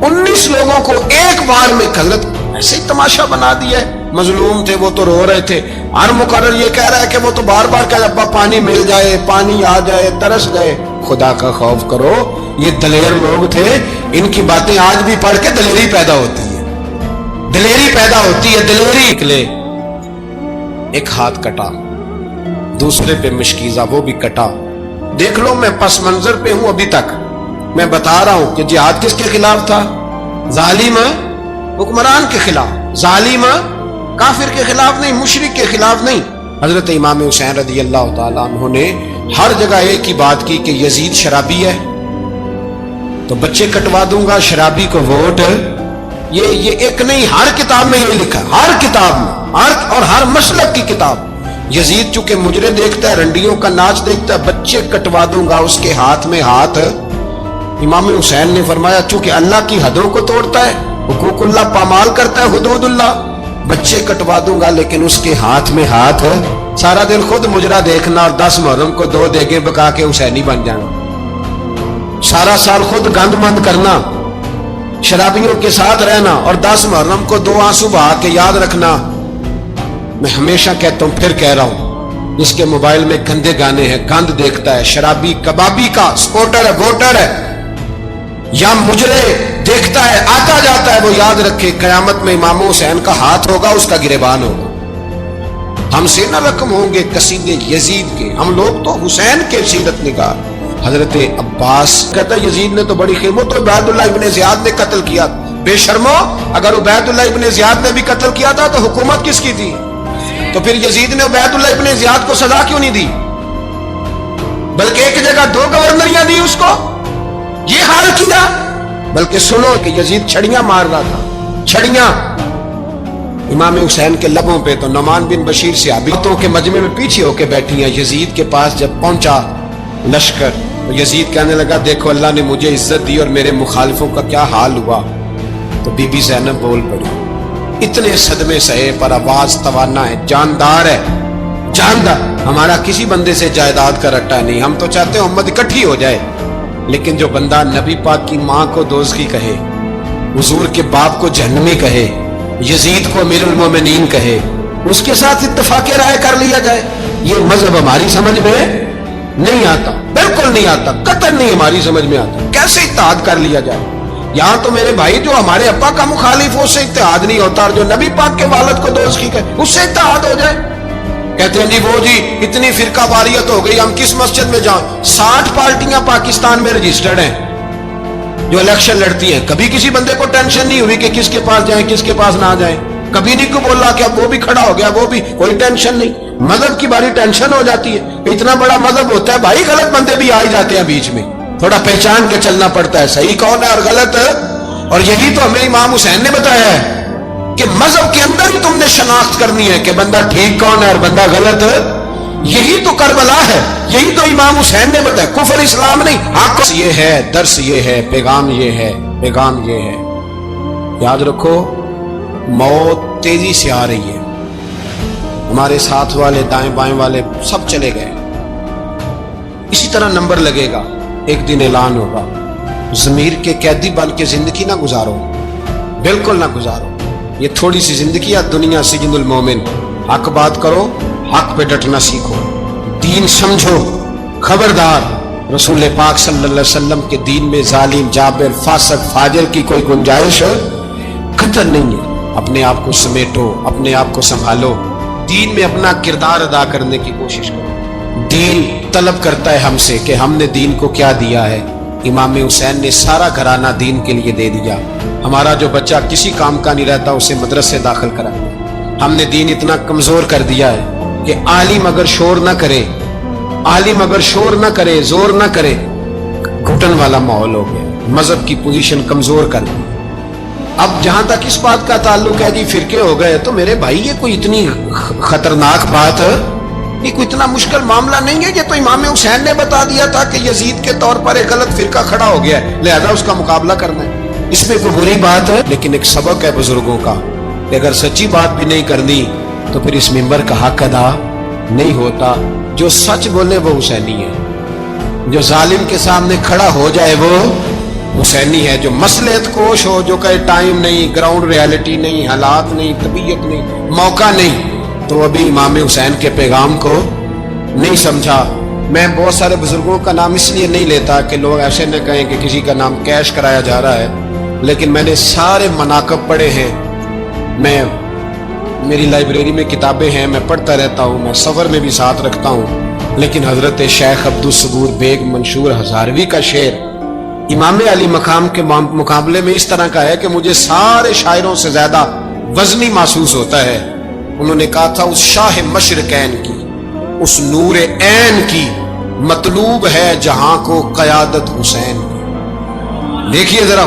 19 लोगों को एक बार में हजरत ऐसे ही तमाशा बना दिया है। मजलूम थे वो तो रो रहे थे, हर मुकर्रर ये कह रहा है कि वो तो बार बार कह अब्बा पानी मिल जाए, पानी आ जाए, तरस गए। खुदा का खौफ करो, ये दलेर लोग थे, इनकी बातें आज भी पढ़ के दलेरी पैदा होती है, दलेरी पैदा होती है, दलेरी निकले। एक हाथ कटा, दूसरे पे मशकीजा वो भी कटा। देख लो मैं पस मंजर पे हूं अभी तक, मैं बता रहा हूं कि जिहाद किसके खिलाफ था? जालिम हुक्मरान के खिलाफ, जालिम काफिर के खिलाफ नहीं, मुशरिक के खिलाफ नहीं। हजरत इमाम हुसैन रज़ी अल्लाह तआला अन्हु ने हर जगह एक ही बात की कि यजीद शराबी है तो बच्चे कटवा दूंगा, शराबी को वोट। ये एक नहीं, हर किताब में ये लिखा, हर किताब में, और हर मसलक की किताब। यजीद चूंकि मुजरे देखता है, रंडियों का नाच देखता है, बच्चे कटवा दूंगा, उसके हाथ में हाथ। इमाम हुसैन ने फरमाया चूंकि अल्लाह की हदों को तोड़ता है, हुकूकुल्लाह पामाल करता है, हुदूदुल्लाह, बच्चे कटवा दूंगा लेकिन उसके हाथ में हाथ। सारा दिन खुद मुजरा देखना और 10 मुहर्रम को 2 देगे बका के हुसैनी बन जाना, सारा साल खुद गंद मंद करना, शराबियों के साथ रहना और 10 मुहर्रम को 2 आंसू बहा के याद रखना। मैं हमेशा कहता हूं, फिर कह रहा हूं, जिसके मोबाइल में गंदे गाने हैं, गंद देखता है, शराबी कबाबी का सपोर्टर है, वोटर है, या मुजरे देखता है, आता जाता है, वो याद रखे कयामत में इमाम हुसैन का हाथ होगा, उसका गिरेबान होगा। हमसे न रकम होंगे कसीदे यजीद के, हम लोग तो हुसैन के सीरत निगार। हजरत अब्बास कहता है यजीद ने तो बड़ी खिदमत, तो उबैदुल्लाह इब्ने ज़ियाद ने कत्ल किया। बेशर्मो, अगर उबैदुल्लाह इब्ने ज़ियाद ने भी कत्ल किया था तो हुकूमत किसकी थी? तो फिर यजीद ने उबैदुल्लाह इब्ने ज़ियाद को सजा क्यों नहीं दी, बल्कि एक जगह 2 गवर्नरियां दी उसको, ये हाल किया। बल्कि सुनो कि यजीद छड़ियां मार रहा था, छड़ियां इमाम हुसैन के लबों पे। तो नुमान बिन बशीर से आबितों के मजमे में पीछे होके बैठी हैं। यजीद के पास जब पहुंचा लश्कर, तो यजीद कहने लगा देखो अल्लाह ने मुझे इज्जत दी और मेरे मुखालिफों का क्या हाल हुआ। तो बीबी ज़ैनब बोल पड़ी, इतने सदमे सहे पर आवाज तवाना है, जानदार है, जानदार। हमारा किसी बंदे से जायदाद का रट्टा नहीं, हम तो चाहते हैं उम्मत इकट्ठी हो जाए, लेकिन जो बंदा नबी पाक की माँ को दोज़खी कहे, हुजूर के बाप को जहन्नमी कहे, यजीद को अमीरुल मोमिनीन कहे, उसके साथ इत्तेफाक राय कर लिया जाए, ये मजहब हमारी समझ में नहीं आता, बिल्कुल नहीं आता, कतई नहीं हमारी समझ में आता। कैसे इत्तेहाद कर लिया जाए? यहाँ तो मेरे भाई जो हमारे अब्बा का मुखालिफ हो उससे इत्तेहाद नहीं होता, और जो नबी पाक के वालिद को दोज़खी कहे उससे इत्तेहाद हो जाए। कहते हैं जी वो जी इतनी फिरका वारियत हो गई, हम किस मस्जिद में जाएं? 60 पार्टियां पाकिस्तान में रजिस्टर्ड हैं जो इलेक्शन लड़ती हैं। कभी किसी बंदे को टेंशन नहीं हुई कि किसके पास जाएं, किसके पास ना जाएं। कभी नहीं को बोला कि अब वो भी खड़ा हो गया, वो भी, कोई टेंशन नहीं। मजहब की बारी टेंशन हो जाती है, इतना बड़ा मजहब होता है भाई, गलत बंदे भी आ ही जाते हैं बीच में, थोड़ा पहचान के चलना पड़ता है, सही कौन है और गलत है। और यही तो हमें इमाम हुसैन ने बताया है कि मजहब के अंदर ही तुमने शनाख्त करनी है कि बंदा ठीक कौन है और बंदा गलत है। यही तो करबला है, यही तो इमाम हुसैन ने बताया, कुफर इस्लाम नहीं, हक ये है, दर्स ये है, पैगाम ये है, पैगाम ये है। याद रखो मौत तेजी से आ रही है, हमारे साथ वाले दाएं बाएं वाले सब चले गए, इसी तरह नंबर लगेगा, एक दिन ऐलान होगा। ज़मीर के कैदी बन के जिंदगी ना गुजारो, बिल्कुल ना गुजारो। ये थोड़ी सी जिंदगी है दुनिया सिजनुल मोमिन। हक बात करो, हक पे डटना सीखो, दीन समझो, खबरदार रसूल पाक सल्लल्लाहु अलैहि वसल्लम के दीन में जालिम, जाबिर, फासिक, फाजिर की कोई गुंजाइश कतई नहीं है। अपने आप को समेटो, अपने आप को संभालो, दीन में अपना किरदार अदा करने की कोशिश करो। दीन तलब करता है हमसे कि हमने दीन को क्या दिया है। इमाम हुसैन ने सारा घराना दीन के लिए दे दिया। हमारा जो बच्चा किसी काम का नहीं रहता उसे मदरसे दाखिल करा दिया। हमने दीन इतना कमजोर कर दिया है कि आलिम अगर शोर ना करे, आलिम अगर शोर ना करे, जोर ना करे, घुटन वाला माहौल हो गया, मजहब की पोजीशन कमजोर कर दी। अब जहां तक इस बात का ताल्लुक है जी फिरके हो गए, तो मेरे भाई ये कोई इतनी खतरनाक बात है, ये कोई इतना मुश्किल मामला नहीं है। ये तो इमाम हुसैन ने बता दिया था कि यजीद के तौर पर एक गलत फिरका खड़ा हो गया है, लिहाजा उसका मुकाबला करना है। इसमें कोई बुरी बात है, लेकिन एक सबक है बुजुर्गों का कि अगर सच्ची बात भी नहीं करनी तो फिर इस मिंबर का हक अदा नहीं होता। जो सच बोले वो हुसैनी है, जो जालिम के सामने खड़ा हो जाए वो حسینی ہے جو مصلحت کوش ہو, جو کہے ٹائم نہیں, گراؤنڈ ریالٹی نہیں, حالات نہیں, طبیعت نہیں, موقع نہیں, تو ابھی امام حسین کے پیغام کو نہیں سمجھا. میں بہت سارے بزرگوں کا نام اس لیے نہیں لیتا کہ لوگ ایسے نہ کہیں کہ کسی کا نام کیش کرایا جا رہا ہے, لیکن میں نے سارے مناقب پڑھے ہیں. میری لائبریری میں کتابیں ہیں, میں پڑھتا رہتا ہوں, میں سفر میں بھی ساتھ رکھتا ہوں. لیکن حضرت شیخ عبدالصبور بیگ منشور ہزاروی کا شعر امام علی مقام کے مقابلے میں اس طرح کا ہے کہ مجھے سارے شاعروں سے زیادہ وزنی محسوس ہوتا ہے. انہوں نے کہا تھا اس شاہ مشرقین کی, اس نور عین کی مطلوب ہے جہاں کو قیادت حسین کی. دیکھیے ذرا